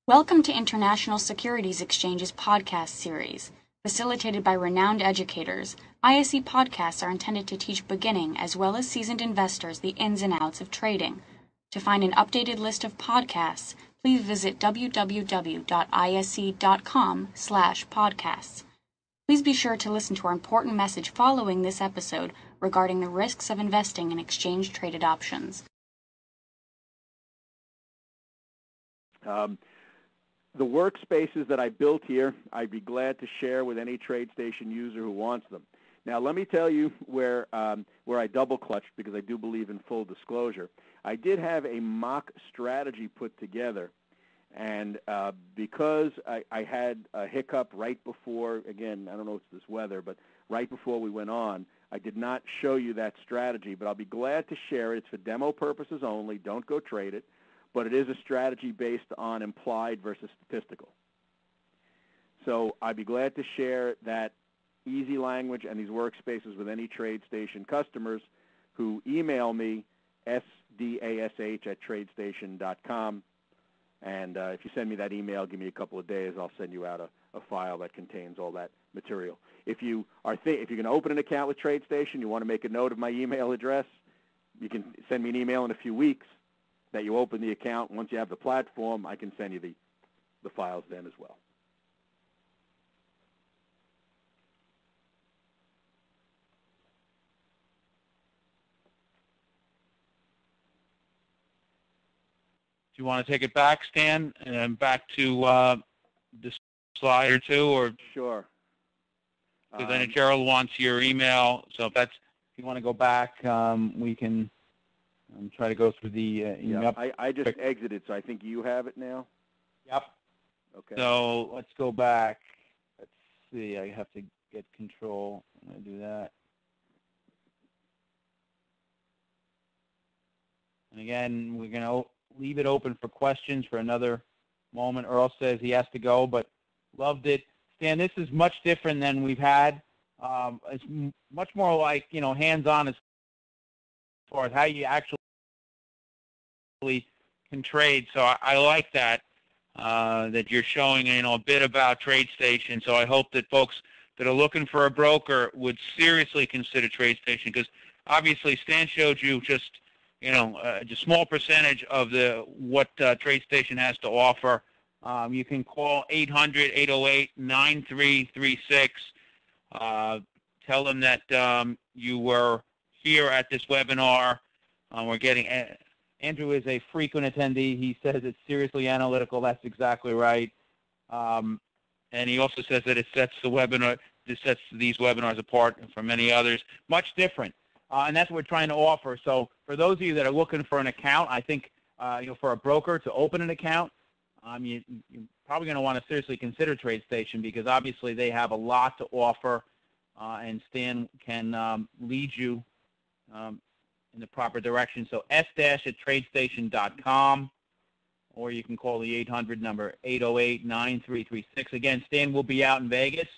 Welcome to International Securities Exchange's podcast series. Facilitated by renowned educators, ISE podcasts are intended to teach beginning as well as seasoned investors the ins and outs of trading. To find an updated list of podcasts, please visit www.ise.com/podcasts. Please be sure to listen to our important message following this episode regarding the risks of investing in exchange-traded options. The workspaces that I built here, I'd be glad to share with any TradeStation user who wants them. Now, let me tell you where I double-clutched, because I do believe in full disclosure. I did have a mock strategy put together, and because I had a hiccup right before, again, I don't know if it's this weather, but right before we went on, I did not show you that strategy, but I'll be glad to share it. It's for demo purposes only. Don't go trade it. But it is a strategy based on implied versus statistical. So I'd be glad to share that easy language and these workspaces with any TradeStation customers who email me, sdash@tradestation.com. And if you send me that email, give me a couple of days, I'll send you out a file that contains all that material. If you're going to open an account with TradeStation, you want to make a note of my email address, you can send me an email in a few weeks that you open the account. Once you have the platform, I can send you the files then as well. Do you want to take it back, Stan, and back to the slide or two, or sure? Because then Gerald wants your email. So if you want to go back, we can. Try to go through the email. I just exited, so I think you have it now. Yep. Okay. So let's go back. Let's see. I have to get control. I'm going to do that. And again, we're going to leave it open for questions for another moment. Earl says he has to go, but loved it. Stan, this is much different than we've had. It's much more like, hands-on as far as how you actually can trade. So I like that you're showing a bit about TradeStation. So I hope that folks that are looking for a broker would seriously consider TradeStation, because obviously Stan showed you just a small percentage of what TradeStation has to offer. You can call 800-808-9336. Tell them that you were here at this webinar. We're getting Andrew is a frequent attendee. He says it's seriously analytical. That's exactly right. And he also says that it sets these webinars apart from many others. Much different. And that's what we're trying to offer. So for those of you that are looking for an account, I think for a broker to open an account, you're probably going to want to seriously consider TradeStation, because obviously they have a lot to offer, and Stan can lead you in the proper direction. So s-@tradestation.com, or you can call the 800 number 808-9336. Again, Stan will be out in Vegas.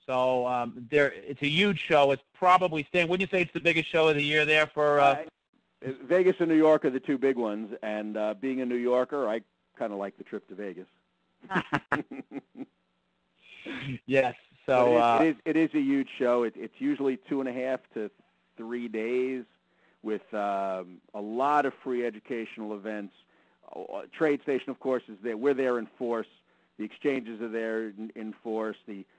So it's a huge show. It's probably, Stan, wouldn't you say it's the biggest show of the year there for Vegas and New York are the two big ones, and being a New Yorker, I kind of like the trip to Vegas. Yes. So it is a huge show. It's usually 2.5 to 3 days, with a lot of free educational events. TradeStation, of course, is there. We're there in force. The exchanges are there in force.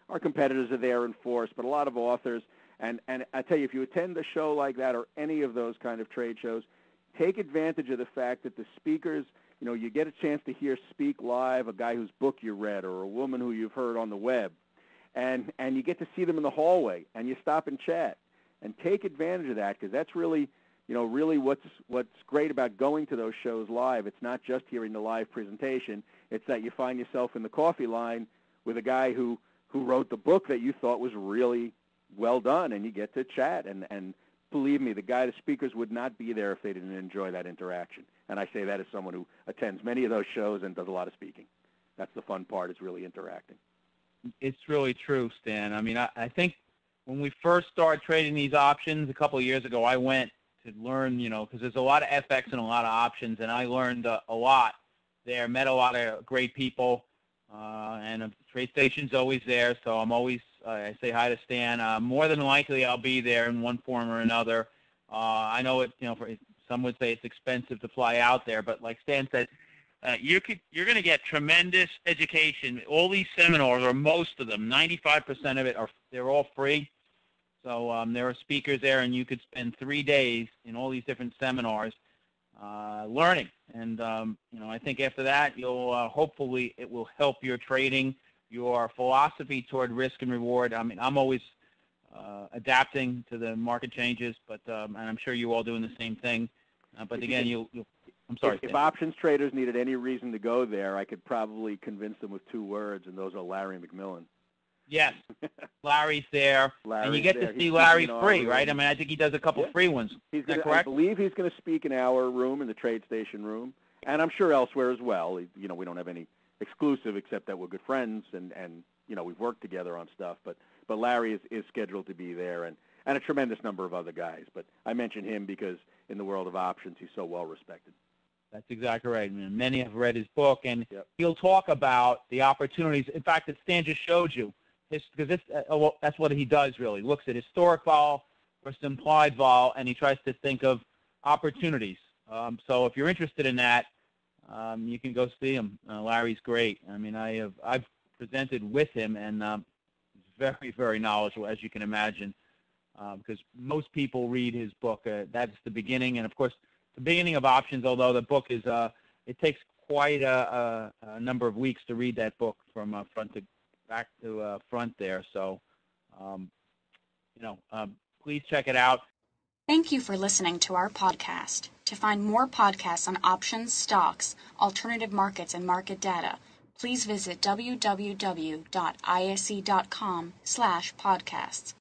Our competitors are there in force, but a lot of authors. And I tell you, if you attend a show like that or any of those kind of trade shows, take advantage of the fact that the speakers, you get a chance to hear speak live, a guy whose book you read or a woman who you've heard on the web. And you get to see them in the hallway, and you stop and chat. And take advantage of that, because that's really what's great about going to those shows live. It's not just hearing the live presentation. It's that you find yourself in the coffee line with a guy who wrote the book that you thought was really well done, and you get to chat. And believe me, the speakers would not be there if they didn't enjoy that interaction. And I say that as someone who attends many of those shows and does a lot of speaking. That's the fun part, is really interacting. It's really true, Stan. I mean, I think when we first started trading these options a couple of years ago, I went to learn, because there's a lot of FX and a lot of options, and I learned a lot there, met a lot of great people, and TradeStation's always there, so I'm always, I say hi to Stan. More than likely, I'll be there in one form or another. I know some would say it's expensive to fly out there, but like Stan said, you're going to get tremendous education. All these seminars, or most of them, 95% of it, they're all free. So there are speakers there, and you could spend 3 days in all these different seminars learning. And I think after that, you'll hopefully it will help your trading, your philosophy toward risk and reward. I mean, I'm always adapting to the market changes, but and I'm sure you all doing the same thing. But again, I'm sorry. If options traders needed any reason to go there, I could probably convince them with 2 words, and those are Larry McMillan. Yes, Larry's there, and you get to see Larry free, right? I mean, I think he does a couple free ones. Is that correct? I believe he's going to speak in our room, in the TradeStation room, and I'm sure elsewhere as well. We don't have any exclusive except that we're good friends, and we've worked together on stuff. But Larry is scheduled to be there, and a tremendous number of other guys. But I mention him because in the world of options, he's so well respected. That's exactly right. I mean, many have read his book, and he'll talk about the opportunities. In fact, that Stan just showed you. Because that's what he does, really. He looks at historic vol versus implied vol, and he tries to think of opportunities. So if you're interested in that, you can go see him. Larry's great. I mean, I've presented with him, and he's very, very knowledgeable, as you can imagine, because most people read his book. That's the beginning, and of course, the beginning of options. Although the book is, it takes quite a number of weeks to read that book from front to back to front there. So, please check it out. Thank you for listening to our podcast. To find more podcasts on options, stocks, alternative markets, and market data, please visit www.ise.com/podcasts.